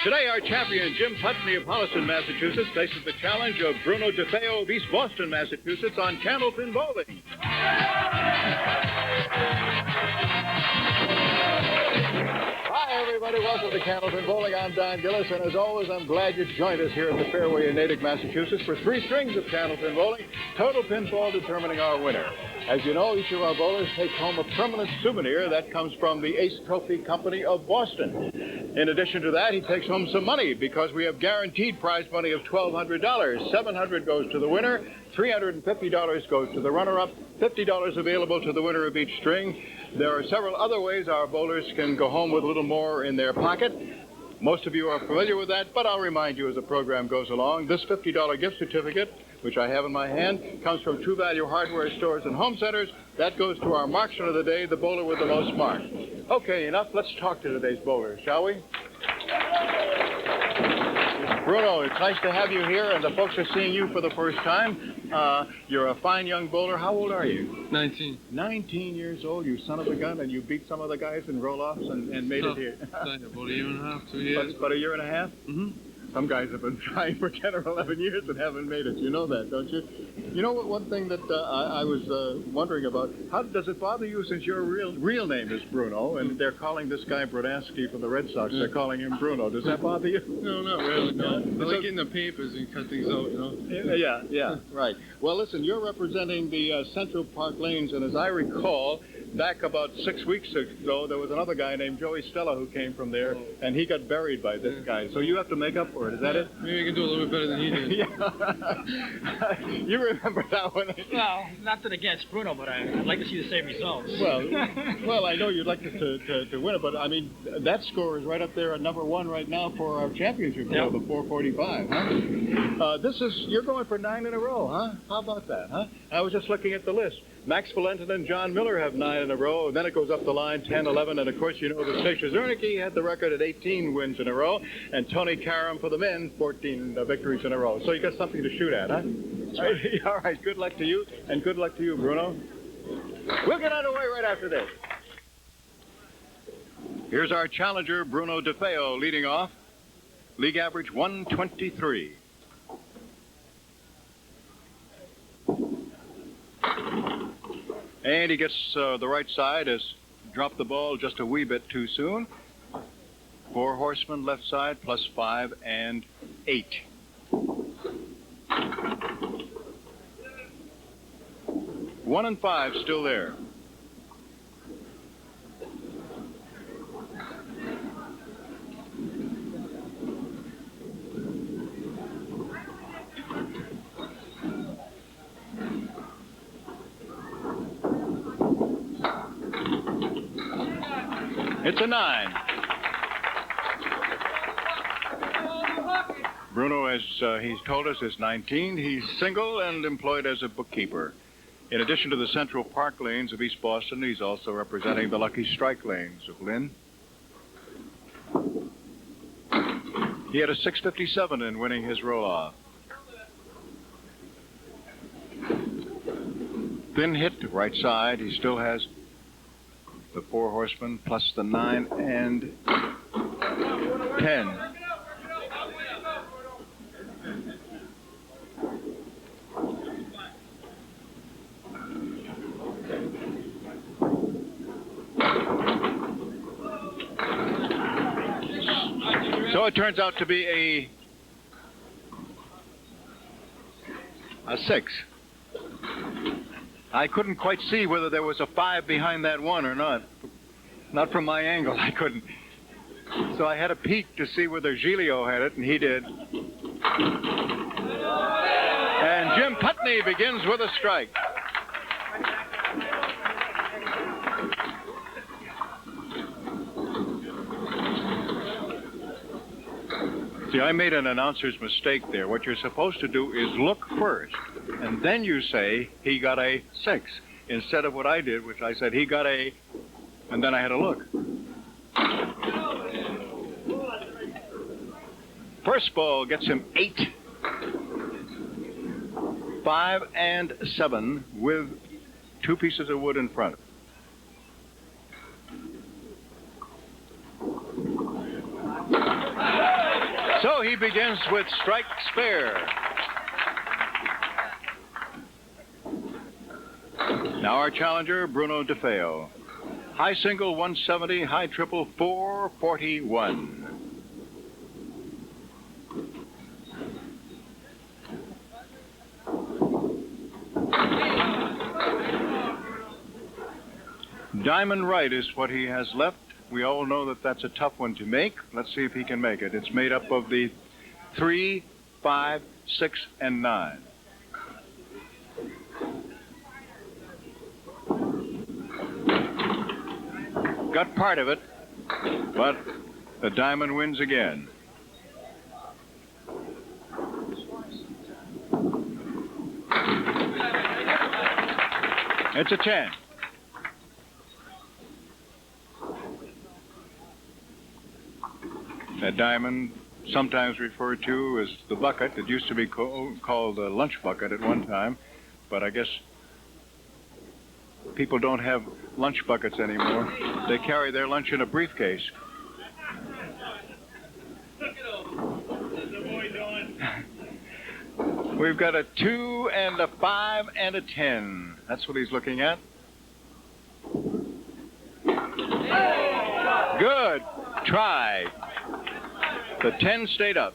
Today, our champion, Jim Putney of Holliston, Massachusetts, faces the challenge of Bruno DeFeo of East Boston, Massachusetts, on Candlepin Bowling. Hi, everybody. Welcome to Candlepin Bowling. I'm Don Gillis, and as always, I'm glad you joined us here at the Fairway in Natick, Massachusetts, for 3 strings of Candlepin Bowling, total pinfall determining our winner. As you know, each of our bowlers takes home a permanent souvenir that comes from the Ace Trophy Company of Boston. In addition to that, he takes home some money because we have guaranteed prize money of $1,200. $700 goes to the winner, $350 goes to the runner-up, $50 available to the winner of each string. There are several other ways our bowlers can go home with a little more in their pocket. Most of you are familiar with that, but I'll remind you as the program goes along. This $50 gift certificate, which I have in my hand, comes from True Value Hardware Stores and Home Centers. That goes to our marksman of the day, the bowler with the most marks. Okay, enough. Let's talk to today's bowlers, shall we? Bruno, it's nice to have you here, and the folks are seeing you for the first time. You're a fine young bowler. How old are you? 19. 19 years old, you son of a gun, and you beat some of the guys in roll-offs and made it here. About a year and a half, 2 years. About a year and a half? Mm-hmm. Some guys have been trying for 10 or 11 years and haven't made it. You know that, don't you? You know what? One thing that I was wondering about, how does it bother you since your real name is Bruno, and they're calling this guy Brodansky from the Red Sox, they're calling him Bruno. Does that bother you? No, not really, no. I like in the papers and cut things out, you know? Yeah, right. Well, listen, you're representing the Central Park Lanes, and as I recall, back about 6 weeks ago, there was another guy named Joey Stella who came from there, and he got buried by this guy. So you have to make up for it. Is that it? Maybe we can do a little bit better than he did. Yeah. You remember that one? Well, nothing against Bruno, but I'd like to see the same results. Well, I know you'd like to win it, but I mean, that score is right up there at number 1 right now for our championship goal, the 445, huh? You're going for 9 in a row, huh? How about that, huh? I was just looking at the list. Max Valentin and John Miller have 9 in a row, and then it goes up the line, 10, 11, and of course you know that Sasha Zernicke had the record at 18 wins in a row, and Tony Karam for the men, 14 victories in a row. So you got something to shoot at, huh? All right, good luck to you, and good luck to you, Bruno. We'll get underway right after this. Here's our challenger, Bruno DeFeo, leading off. League average 123. And he gets the right side, has dropped the ball just a wee bit too soon. 4 horsemen left side, +5 and 8. One and 5 still there. It's a 9. Bruno, as he's told us, is 19. He's single and employed as a bookkeeper. In addition to the Central Park Lanes of East Boston, he's also representing the Lucky Strike Lanes of Lynn. He had a 657 in winning his roll-off. Thin hit, right side. He still has the 4 horsemen plus the 9 and 10. So it turns out to be a 6. I couldn't quite see whether there was a 5 behind that 1 or not. Not from my angle, I couldn't. So I had a peek to see whether Giglio had it, and he did. And Jim Putney begins with a strike. See, I made an announcer's mistake there. What you're supposed to do is look first, and then you say he got a 6, instead of what I did, which I said he got a, and then I had to look. First ball gets him 8. 5 and 7 with 2 pieces of wood in front. So he begins with strike spare. Now our challenger, Bruno DeFeo. High single 170, high triple 441. Diamond right is what he has left. We all know that that's a tough one to make. Let's see if he can make it. It's made up of the 3, 5, 6, and 9. Got part of it, but the diamond wins again. It's a 10. That diamond, sometimes referred to as the bucket. It used to be called a lunch bucket at one time, but I guess people don't have lunch buckets anymore. They carry their lunch in a briefcase. We've got a 2 and a 5 and a 10. That's what he's looking at. Good try. The 10 stayed up.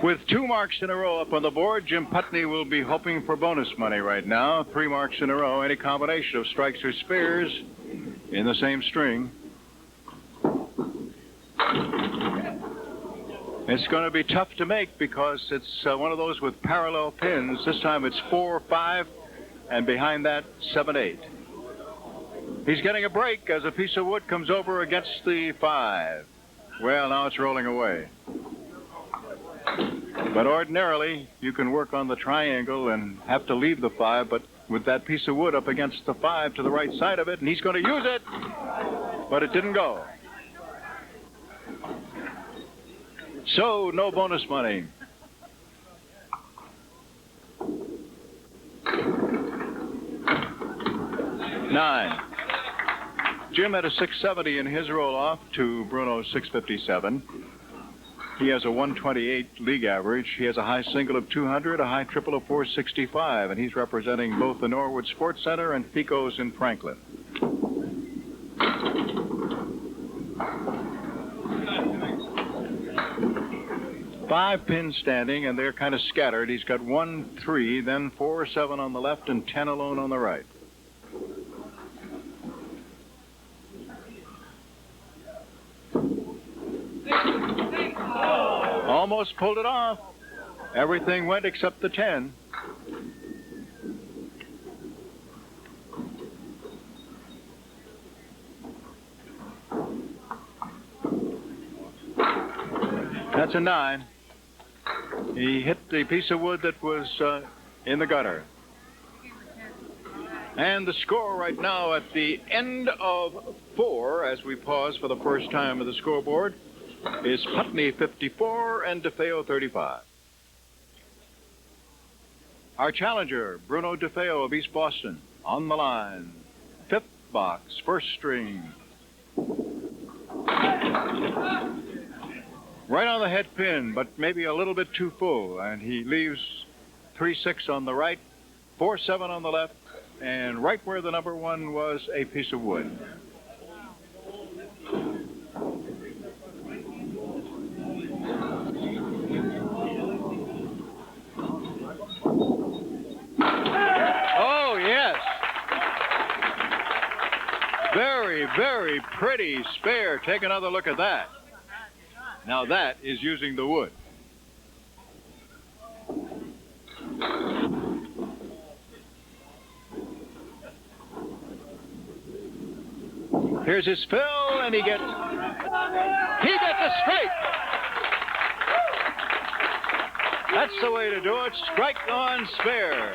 With 2 marks in a row up on the board, Jim Putney will be hoping for bonus money right now. 3 marks in a row, any combination of strikes or spares in the same string. It's going to be tough to make because it's one of those with parallel pins. This time it's 4, 5, and behind that 7, 8. He's getting a break as a piece of wood comes over against the 5. Well, now it's rolling away. But ordinarily, you can work on the triangle and have to leave the 5, but with that piece of wood up against the 5 to the right side of it, and he's going to use it, but it didn't go. So, no bonus money. Nine. Jim had a 670 in his roll-off to Bruno's 657. He has a 128 league average. He has a high single of 200, a high triple of 465, and he's representing both the Norwood Sports Center and Pico's in Franklin. Five pins standing, and they're kind of scattered. He's got 1, 3, then 4, 7 on the left, and 10 alone on the right. Almost pulled it off. Everything went except the 10. That's a 9. He hit the piece of wood that was in the gutter. And the score right now at the end of 4, as we pause for the first time of the scoreboard, is Putney 54 and DeFeo 35. Our challenger, Bruno DeFeo of East Boston, on the line. 5th box, first string. Right on the head pin, but maybe a little bit too full, and he leaves 3-6 on the right, 4-7 on the left, and right where the number 1 was, a piece of wood. Oh, yes. Very, very pretty spare. Take another look at that. Now that is using the wood. Here's his fill, and he gets a strike. That's the way to do it. Strike on spare.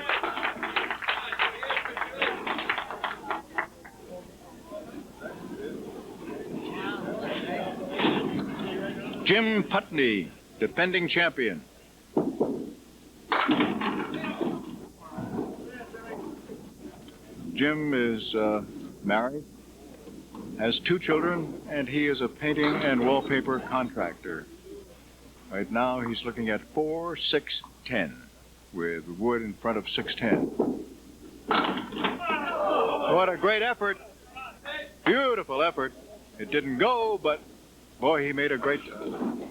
Jim Putney, defending champion. Jim is married, has 2 children, and he is a painting and wallpaper contractor. Right now, he's looking at 4, 6, 10, with wood in front of 610. What a great effort. Beautiful effort. It didn't go, but boy, he made a great job.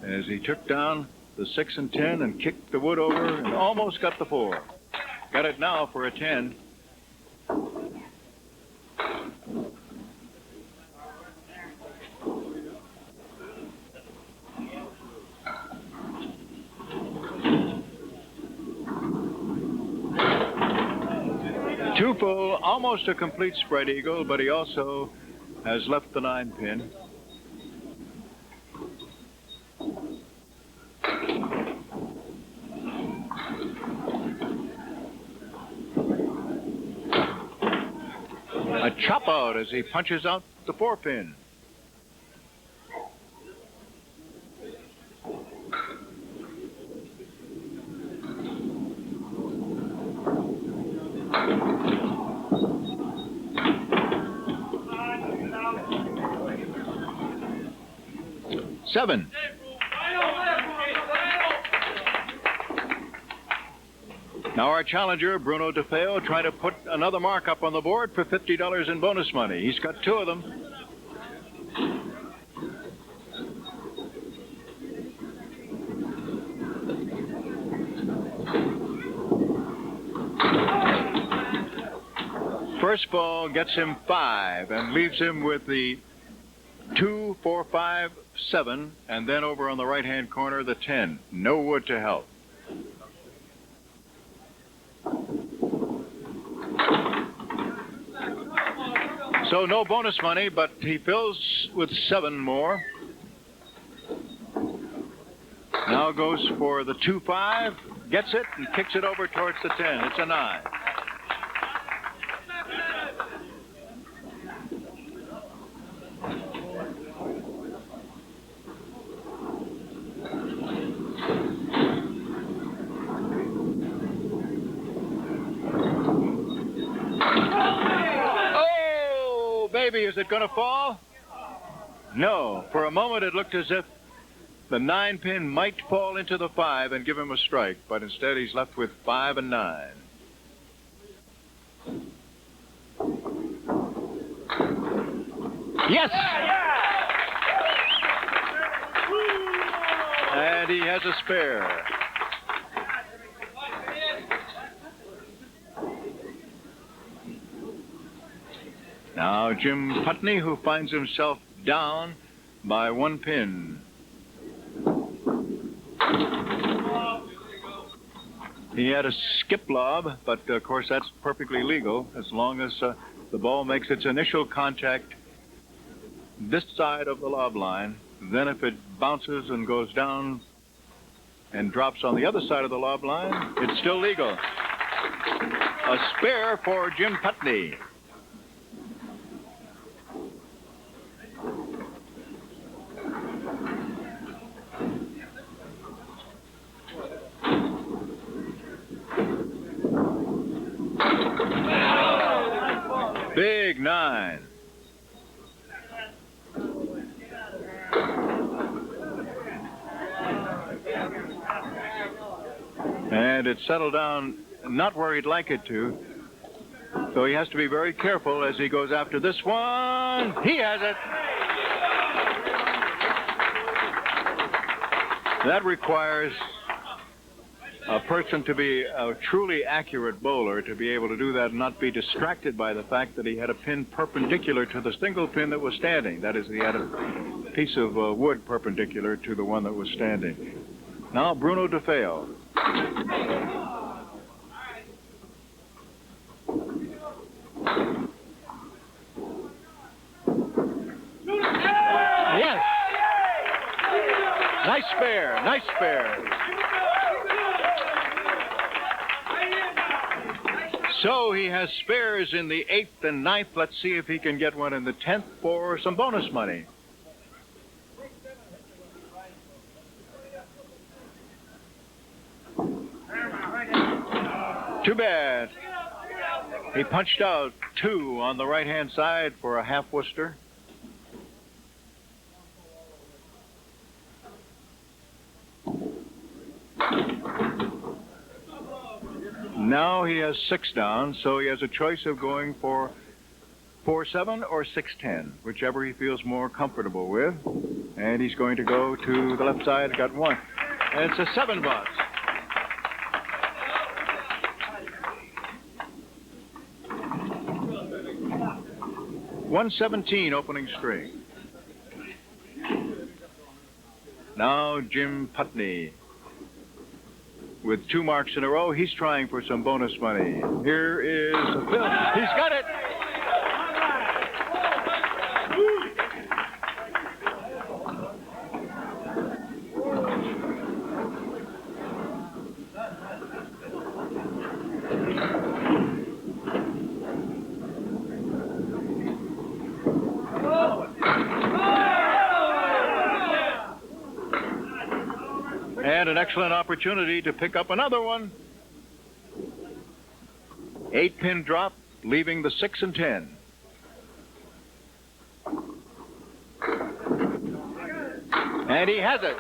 As he took down the 6 and 10 and kicked the wood over and almost got the 4. Got it now for a 10. Two full, almost a complete spread eagle, but he also has left the 9 pin. A chop out as he punches out the 4 pin. Seven. Now our challenger, Bruno DeFeo, trying to put another mark up on the board for $50 in bonus money. He's got 2 of them. First ball gets him 5 and leaves him with the 2, 4, 5, 7, and then over on the right-hand corner, the 10. No wood to help. So no bonus money, but he fills with 7 more. Now goes for the 2-5, gets it, and kicks it over towards the 10. It's a 9. Baby, is it going to fall? No. For a moment, it looked as if the 9 pin might fall into the 5 and give him a strike, but instead he's left with 5 and 9. Yes! And he has a spare. Now Jim Putney, who finds himself down by 1 pin. He had a skip lob, but of course that's perfectly legal as long as the ball makes its initial contact this side of the lob line. Then if it bounces and goes down and drops on the other side of the lob line, it's still legal. A spare for Jim Putney. Big 9. And it settled down not where he'd like it to. So he has to be very careful as he goes after this one. He has it. That requires a person to be a truly accurate bowler, to be able to do that and not be distracted by the fact that he had a pin perpendicular to the single pin that was standing. That is, he had a piece of wood perpendicular to the one that was standing. Now Bruno DeFeo. Yes! Nice spare, nice spare. So he has spares in the 8th and 9th. Let's see if he can get one in the 10th for some bonus money. Too bad. He punched out 2 on the right-hand side for a half Worcester. Now he has 6 down, so he has a choice of going for 4-7 or 6-10, whichever he feels more comfortable with. And he's going to go to the left side. Got 1. And it's a 7 box. 117 opening string. Now Jim Putney with 2 marks in a row. He's trying for some bonus money. Here is a fill. He's got it. And an excellent opportunity to pick up another one. 8-pin drop, leaving the 6 and 10. And he has it.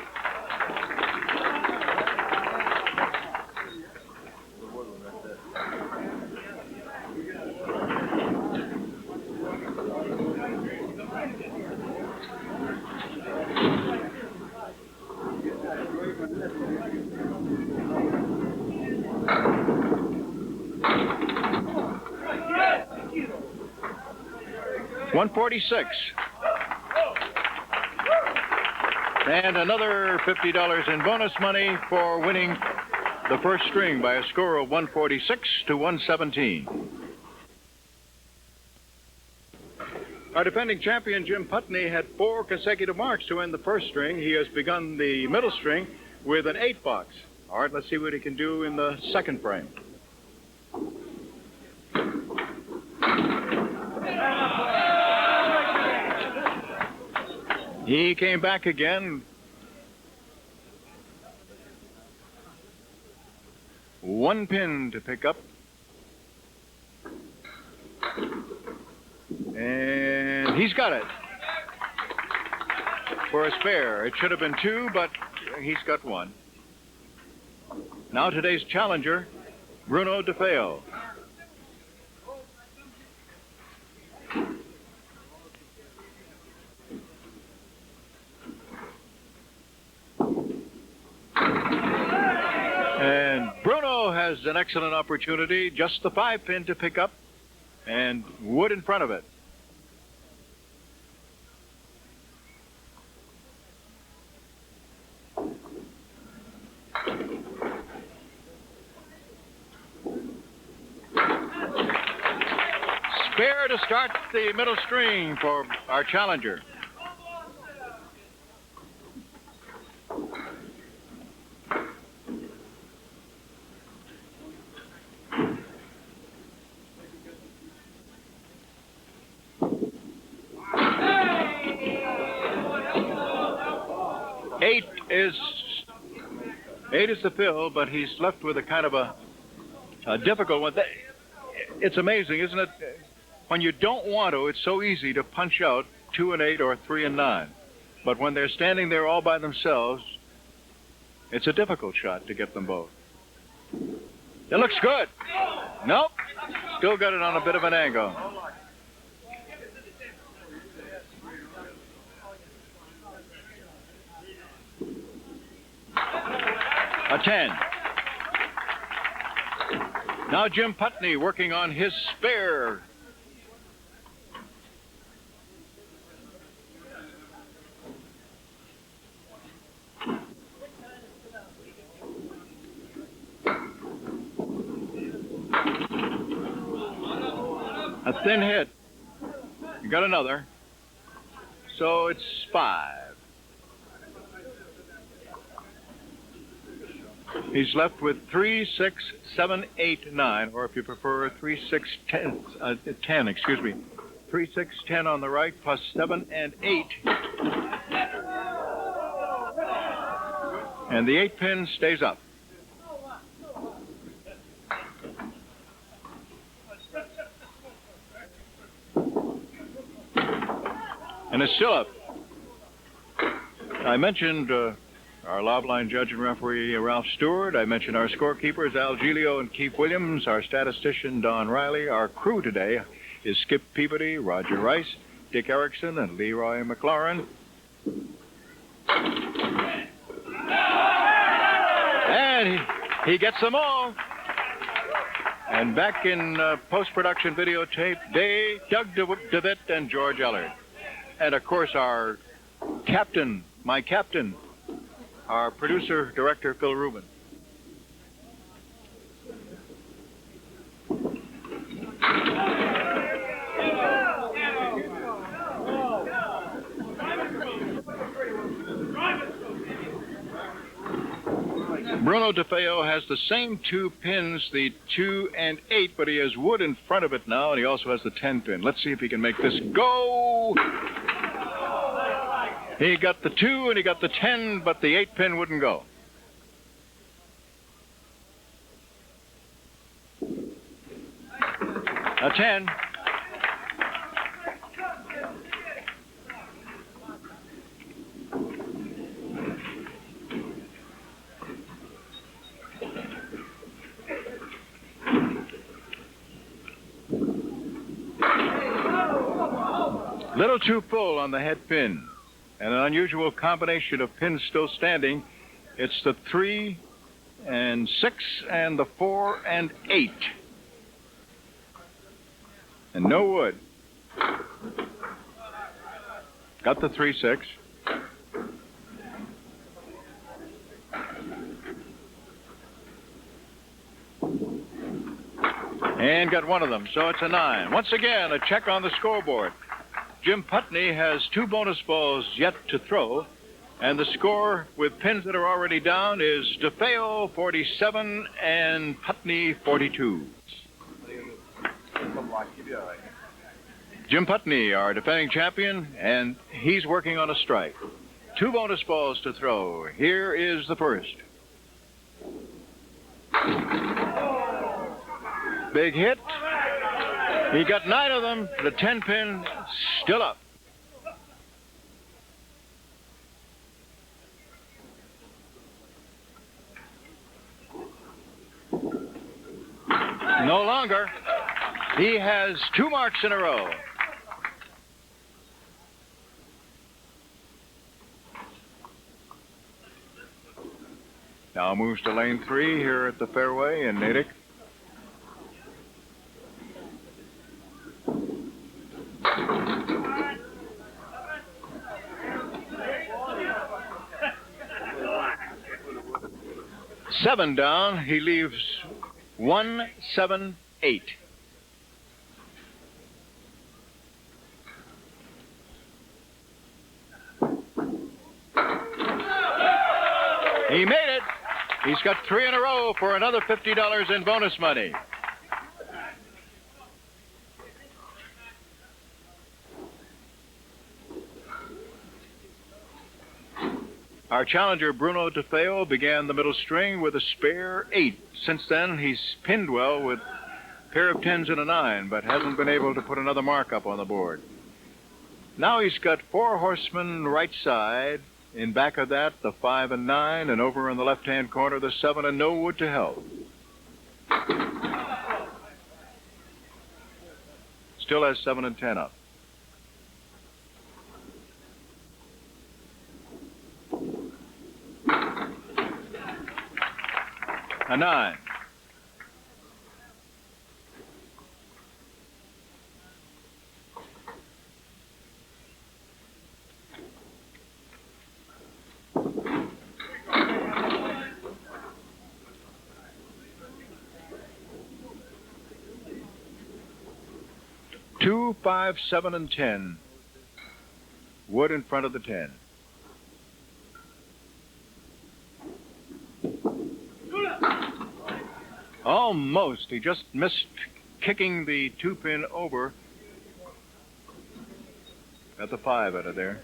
$146. And another $50 in bonus money for winning the first string by a score of 146 to 117. Our defending champion, Jim Putney, had 4 consecutive marks to end the first string. He has begun the middle string with an 8 box. All right, let's see what he can do in the second frame. He came back again. 1 pin to pick up. And he's got it for a spare. It should have been 2, but he's got 1. Now today's challenger, Bruno DeFeo. And Bruno has an excellent opportunity, just the 5-pin to pick up, and wood in front of it. Spare to start the middle string for our challenger. Eight is the fill, but he's left with a kind of a difficult one. It's amazing, isn't it? When you don't want to, it's so easy to punch out 2 and 8 or 3 and 9. But when they're standing there all by themselves, it's a difficult shot to get them both. It looks good. Nope. Still got it on a bit of an angle. A 10. Now Jim Putney working on his spare. A thin hit. You got another. So it's 5. He's left with 3, 6, 7, 8, 9, or if you prefer, 3, 6, 10, 10, excuse me. 3, 6, 10 on the right, plus 7 and 8. And the 8-pin stays up. And it's still up. I mentioned our lob line judge and referee, Ralph Stewart. I mentioned our scorekeepers, Al Giglio and Keith Williams. Our statistician, Don Riley. Our crew today is Skip Peabody, Roger Rice, Dick Erickson, and Leroy McLaurin. And he gets them all. And back in post-production videotape, Doug DeWitt and George Ellard. And, of course, our captain, my captain, our producer, director, Phil Rubin. Bruno DeFeo has the same two pins, the 2 and 8, but he has wood in front of it now, and he also has the 10 pin. Let's see if he can make this go. He got the 2 and he got the 10, but the 8 pin wouldn't go. A 10. Little too full on the head pin. And an unusual combination of pins still standing. It's the 3 and 6 and the 4 and 8. And no wood. Got the 3-6. And got one of them, so it's a 9. Once again, a check on the scoreboard. Jim Putney has 2 bonus balls yet to throw, and the score with pins that are already down is DeFeo 47 and Putney 42. Jim Putney, our defending champion, and he's working on a strike. 2 bonus balls to throw. Here is the first. Big hit. He got 9 of them. The 10 pin still up. No longer. He has 2 marks in a row. Now moves to lane 3 here at the fairway in Natick. Seven down. He leaves 1, 7, 8. He made it. He's got 3 in a row for another $50 in bonus money. Our challenger, Bruno DeFeo, began the middle string with a spare 8. Since then, he's pinned well with a pair of 10s and a 9, but hasn't been able to put another mark up on the board. Now he's got 4 horsemen right side. In back of that, the 5 and 9, and over in the left-hand corner, the 7 and no wood to help. Still has 7 and 10 up. A 9. Two, 5, 7, and 10. Wood in front of the 10. Almost. He just missed kicking the 2-pin over. Got the 5 out of there.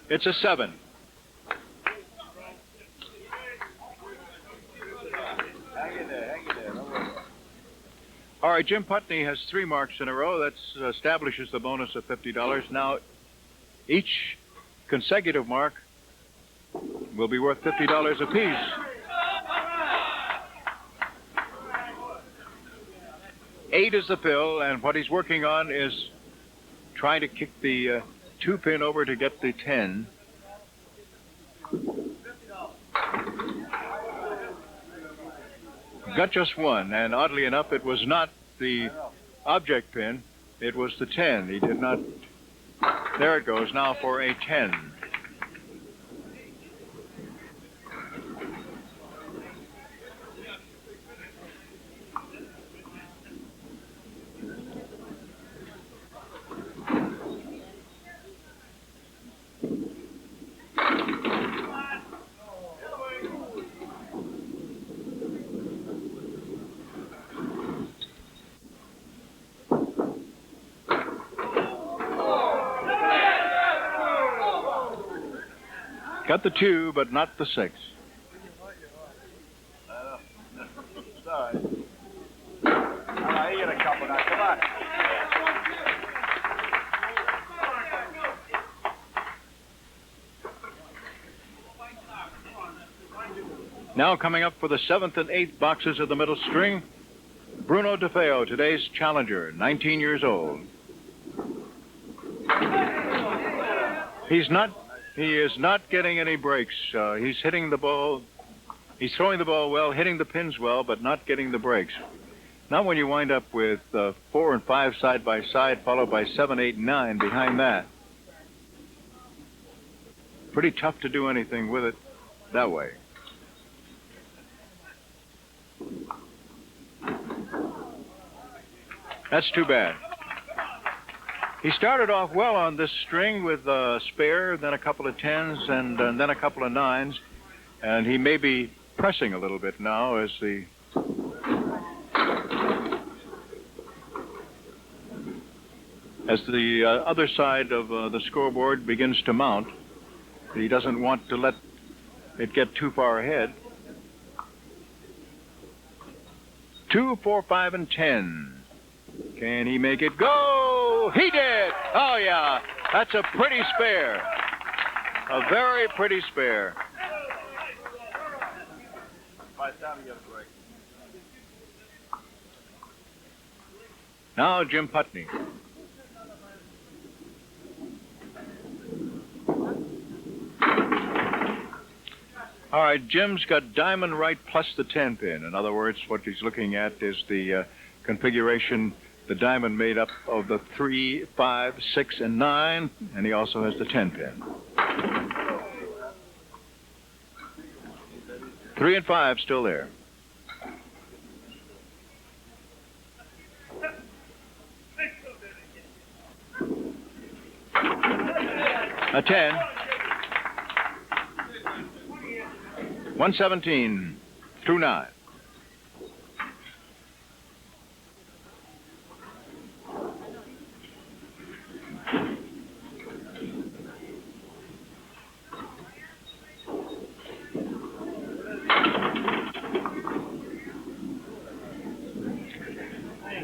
It's a 7. All right, Jim Putney has 3 marks in a row. That establishes the bonus of $50. Now, each consecutive mark will be worth $50 apiece. Eight is the pill, and what he's working on is trying to kick the 2-pin over to get the 10. Got just one, and oddly enough, it was not the object pin, it was the 10. He did not. There it goes now for a 10. Got the 2, but not the 6. Sorry. All right, you get a couple now. Come on. Now coming up for the 7th and 8th boxes of the middle string, Bruno DeFeo, today's challenger, 19 years old. He is not getting any breaks. He's hitting the ball. He's throwing the ball well, hitting the pins well, but not getting the breaks. Now when you wind up with 4 and 5 side by side, followed by 7, 8, 9 behind that, pretty tough to do anything with it that way. That's too bad. He started off well on this string with a spare, then a couple of 10s, and then a couple of 9s. And he may be pressing a little bit now as the other side of the scoreboard begins to mount. He doesn't want to let it get too far ahead. 2, 4, 5, and 10. Can he make it go? He did! Oh, yeah. That's a pretty spare. A very pretty spare. By the time you get a break. Now Jim Putney. All right, Jim's got diamond right plus the 10 pin. In other words, what he's looking at is the configuration, the diamond made up of the 3, 5, 6, and 9, and he also has the 10 pin. 3 and 5 still there. A 10. 117 through 9.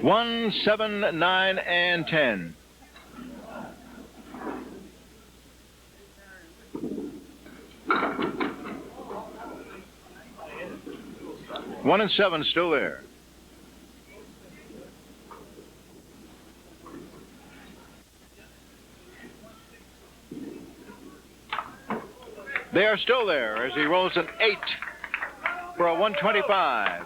One, 7, 9, and 10. One and 7 still there. They are still there as he rolls an 8 for a 125.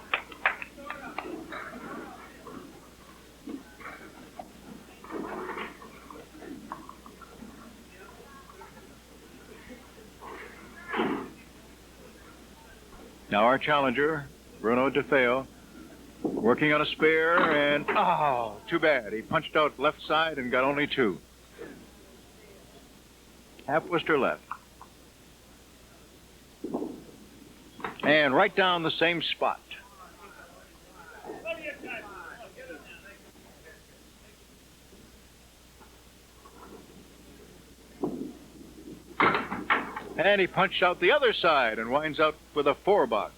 Now our challenger, Bruno DeFeo, working on a spare, and oh, too bad. He punched out left side and got only 2. Half Worcester left. And right down the same spot. And he punched out the other side and winds up with a 4 box.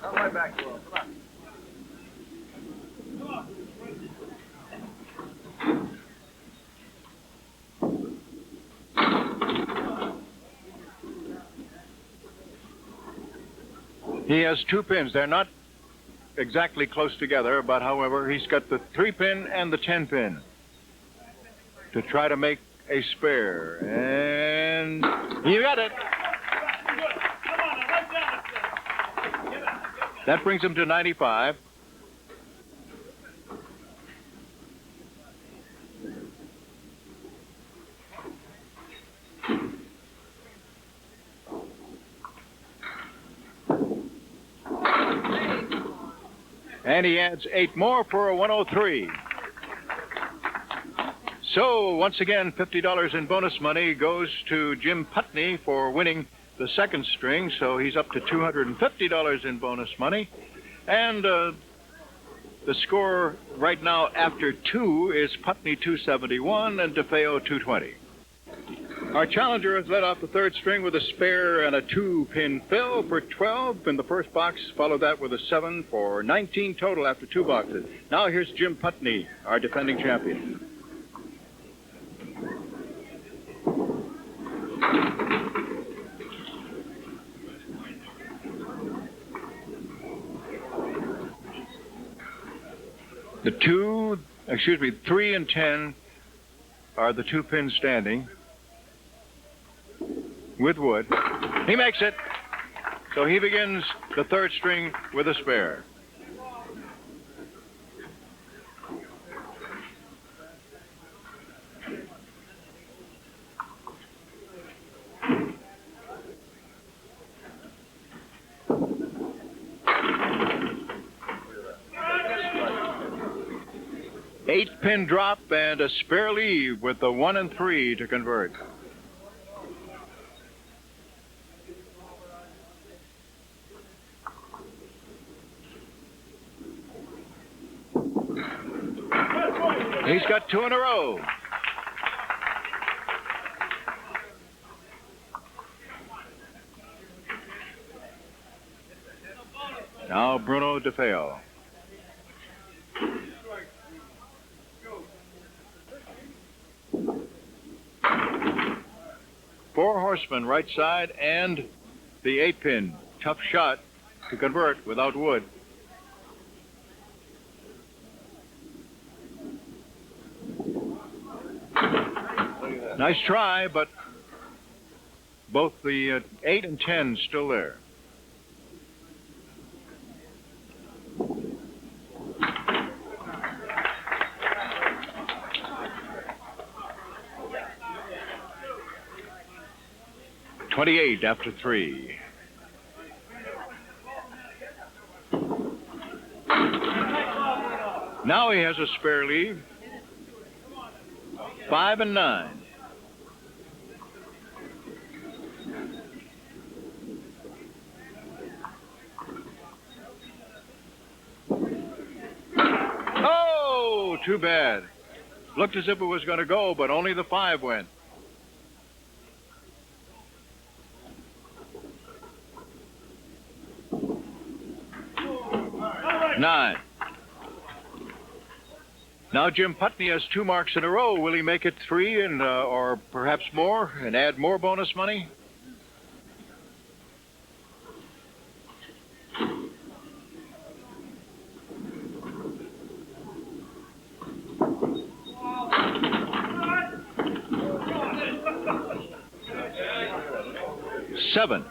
Come right back to him. Come on. He has 2 pins. They're not exactly close together, but however, he's got the 3-pin and the 10-pin to try to make a spare. And he got it. That brings him to 95. And he adds 8 more for a 103. So, once again, $50 in bonus money goes to Jim Putney for winning the second string. So he's up to $250 in bonus money. And the score right now after 2 is Putney 271 and DeFeo 220. Our challenger has led off the third string with a spare and a 2-pin fill for 12 in the first box. Followed that with a 7 for 19 total after 2 boxes. Now here's Jim Putney, our defending champion. The 3 and 10 are the 2 pins standing with wood. He makes it. So he begins the third string with a spare. Eight-pin drop and a spare leave with the 1 and 3 to convert. He's got 2 in a row. Now Bruno DeFeo. Four horsemen right side and the 8-pin. Tough shot to convert without wood. Nice try, but both the 8 and 10 still there. $28 after 3. Now he has a spare leave. 5 and 9. Oh, too bad. Looked as if it was going to go, but only the 5 went. Nine. Now Jim Putney has 2 marks in a row. Will he make it 3 and or perhaps more and add more bonus money? Seven.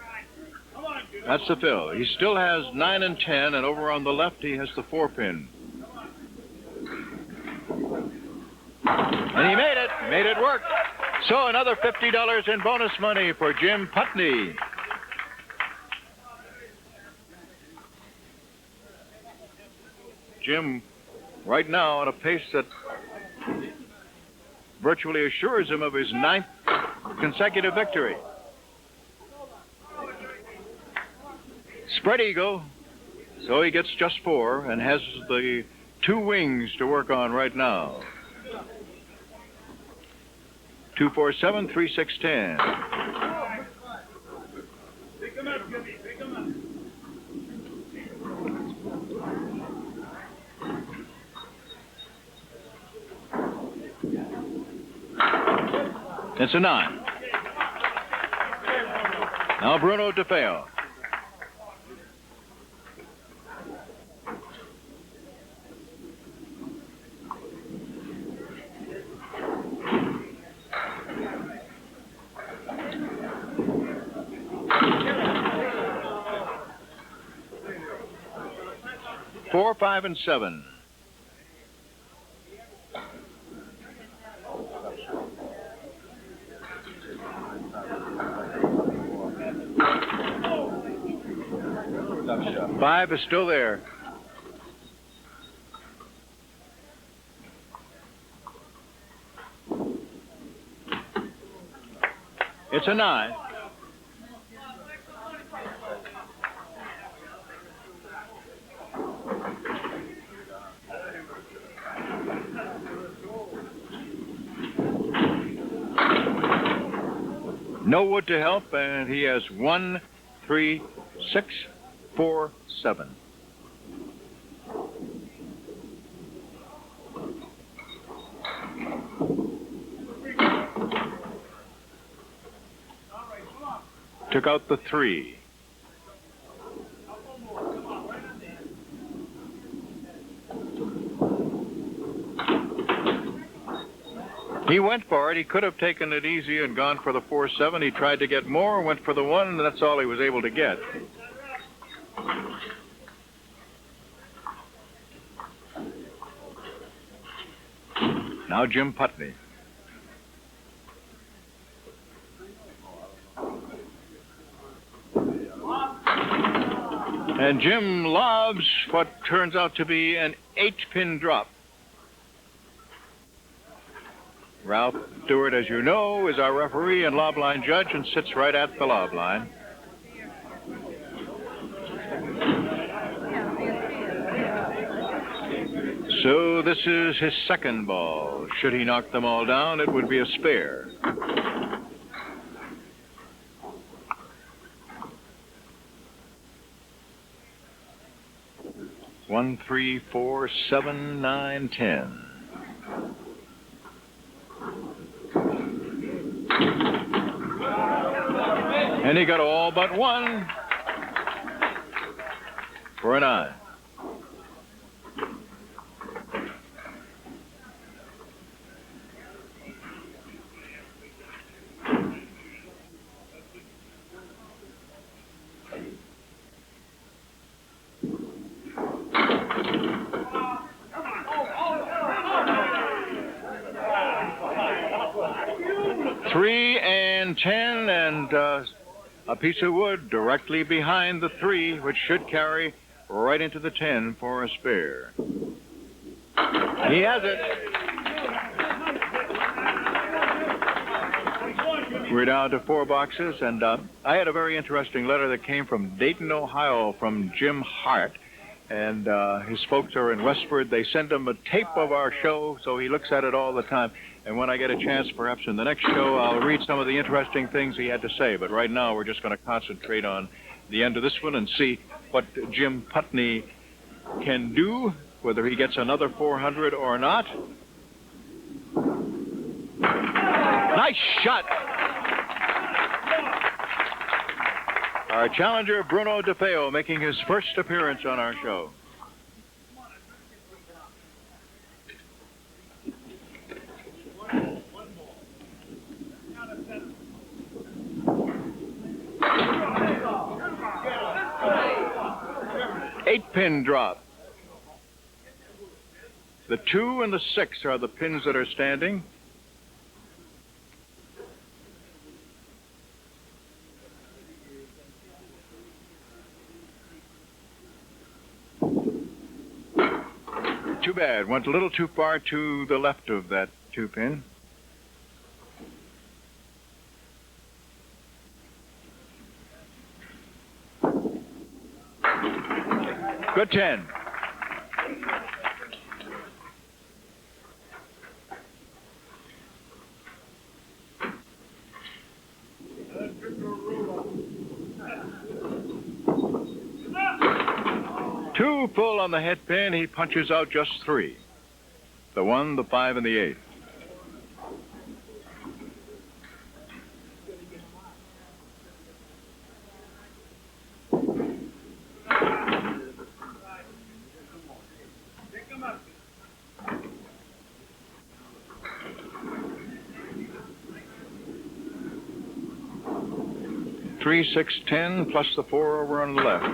That's the fill. He still has 9 and 10, and over on the left he has the 4-pin. And he made it work. So another $50 in bonus money for Jim Putney. Jim, right now, at a pace that virtually assures him of his 9th consecutive victory. Spread eagle, so he gets just 4 and has the 2 wings to work on right now. 2, 4, 7, 3, 6, 10. It's a 9. Now Bruno DeFeo. Four, 5, and 7. Five is still there. It's a 9. No wood to help, and he has 1, 3, 6, 4, 7. Took out the 3. He went for it. He could have taken it easy and gone for the 4-7. He tried to get more, went for the 1, and that's all he was able to get. Now Jim Putney. And Jim lobs what turns out to be an 8-pin drop. Ralph Stewart, as you know, is our referee and lob line judge and sits right at the lob line. So this is his second ball. Should he knock them all down, it would be a spare. One, 3, 4, 7, 9, 10. And he got all but 1 for a 9. Three and 10, and a piece of wood directly behind the 3, which should carry right into the 10 for a spare. He has it. We're down to 4 boxes, and I had a very interesting letter that came from Dayton, Ohio, from Jim Hart. And his folks are in Westford. They send him a tape of our show, so he looks at it all the time. And when I get a chance, perhaps in the next show, I'll read some of the interesting things he had to say. But right now, we're just going to concentrate on the end of this one and see what Jim Putney can do, whether he gets another 400 or not. Nice shot. Our challenger, Bruno DeFeo, making his first appearance on our show. Eight-pin drop. The 2 and the 6 are the pins that are standing. Too bad. Went a little too far to the left of that 2-pin. Good 10. Two full on the head pin. He punches out just 3. The 1, the 5, and the 8. 3, 6, 10, plus the 4 over on the left.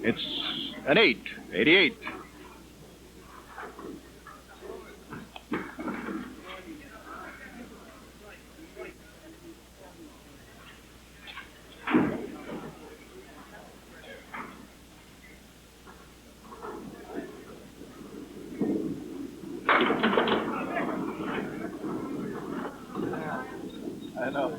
It's an 8, 88. I know.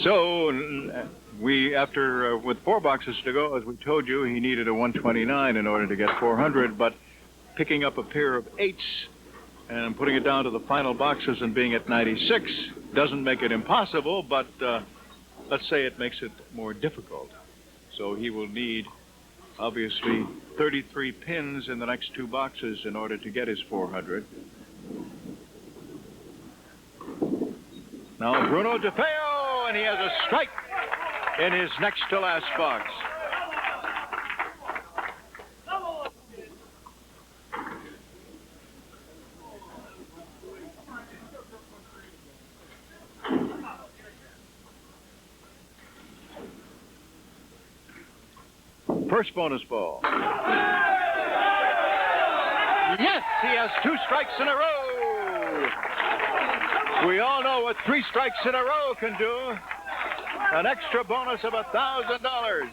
So after with 4 boxes to go, as we told you, he needed a 129 in order to get 400, but picking up a pair of 8s and putting it down to the final boxes and being at 96 doesn't make it impossible, but let's say it makes it more difficult. So he will need, obviously, 33 pins in the next 2 boxes in order to get his 400. Now Bruno DeFeo, and he has a strike in his next to last box. First bonus ball. Yes, he has 2 strikes in a row. We all know what 3 strikes in a row can do. An extra bonus of $1,000.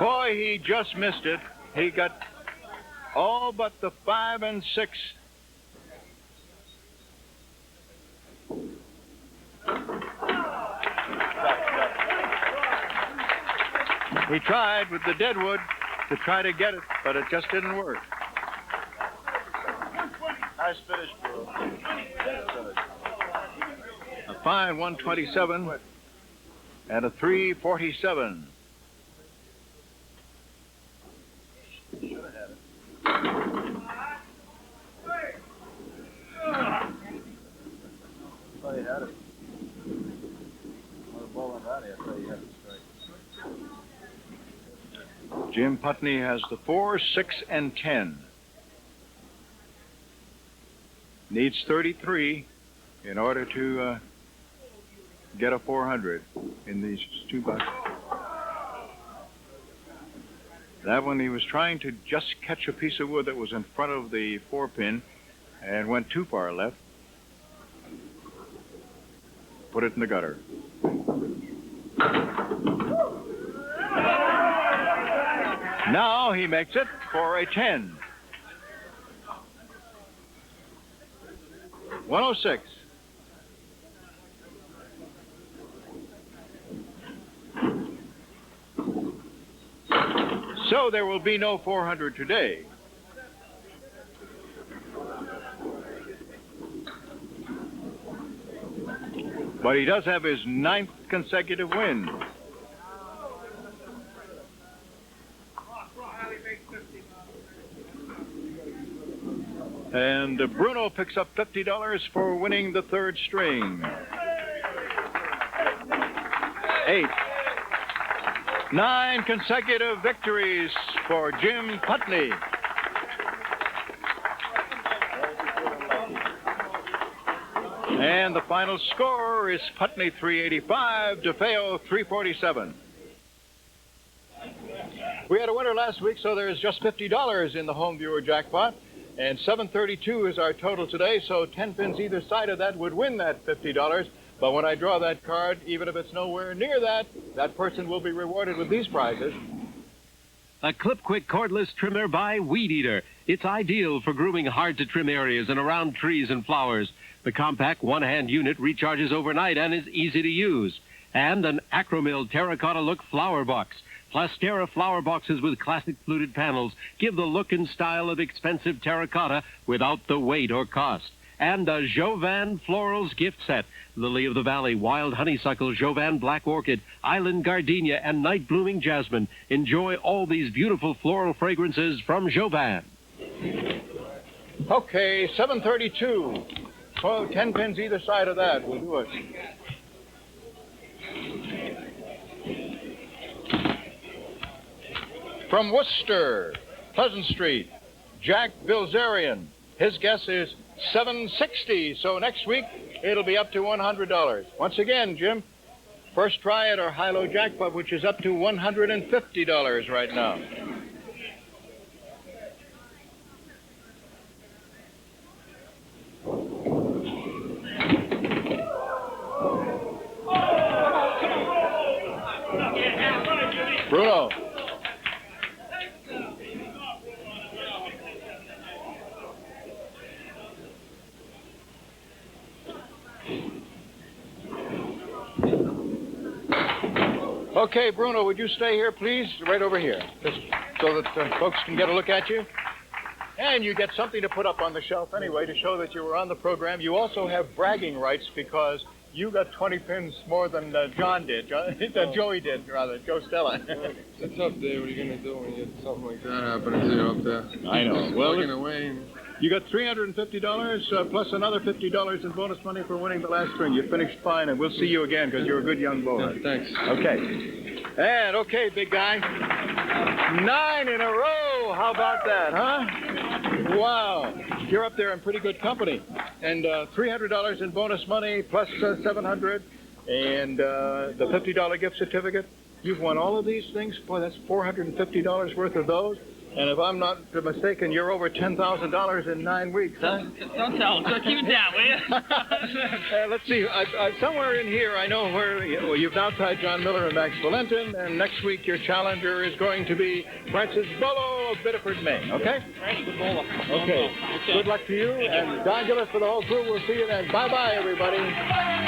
Boy, he just missed it. He got all but the 5 and 6. He tried with the deadwood to try to get it, but it just didn't work. Nice finish, bro. A fine 127 and a 347. Should have had it. Oh, you had it. On the ball on that, I thought you had the strike. Jim Putney has the 4, 6, and 10. Needs 33 in order to get a 400 in these 2 boxes. That one, he was trying to just catch a piece of wood that was in front of the 4-pin and went too far left. Put it in the gutter. Now he makes it for a 10. 106. So there will be no 400 today. But he does have his 9th consecutive win. And Bruno picks up $50 for winning the 3rd string. 8. 9 consecutive victories for Jim Putney. And the final score is Putney 385, DeFeo 347. We had a winner last week, so there's just $50 in the home viewer jackpot. And 732 is our total today, so 10 pins either side of that would win that $50. But when I draw that card, even if it's nowhere near that, that person will be rewarded with these prizes. A Clip-Quick cordless trimmer by Weed Eater. It's ideal for grooming hard-to-trim areas and around trees and flowers. The compact one-hand unit recharges overnight and is easy to use. And an Acromil terracotta-look flower box. Plastera flower boxes with classic fluted panels give the look and style of expensive terracotta without the weight or cost. and a Jovan Florals gift set. Lily of the Valley, Wild Honeysuckle, Jovan Black Orchid, Island Gardenia, and Night Blooming Jasmine. Enjoy all these beautiful floral fragrances from Jovan. Okay, 732. Well, 10 pins either side of that. We'll do it. From Worcester, Pleasant Street, Jack Bilzerian. His guess is 760. So next week, it'll be up to $100. Once again, Jim, first try at our high-low jackpot, which is up to $150 right now. Bruno. Okay, Bruno, would you stay here, please? Right over here, just so that folks can get a look at you. And you get something to put up on the shelf anyway to show that you were on the program. You also have bragging rights because you got 20 pins more than Joey did, rather, Joe Stella. It's a tough day. What are you going to do when you get something like that happening to you up there? I know. Well, away. You got $350 plus another $50 in bonus money for winning the last string. You finished fine, and we'll see you again because you're a good young bowler. Yeah, thanks. Okay. And, okay, big guy. 9 in a row. How about that, huh? Wow. You're up there in pretty good company. And $300 in bonus money plus $700 and the $50 gift certificate. You've won all of these things? Boy, that's $450 worth of those. And if I'm not mistaken, you're over $10,000 in 9 weeks, huh? Don't tell him. So keep it down, will you? Let's see. Somewhere in here, I know where you've now tied John Miller and Max Valentin, and next week your challenger is going to be Francis Bolo of Biddeford, Maine. Okay? Right, good bowler. Okay. Good luck to you, and Don Gillis for the whole crew. We'll see you then. Bye-bye, everybody.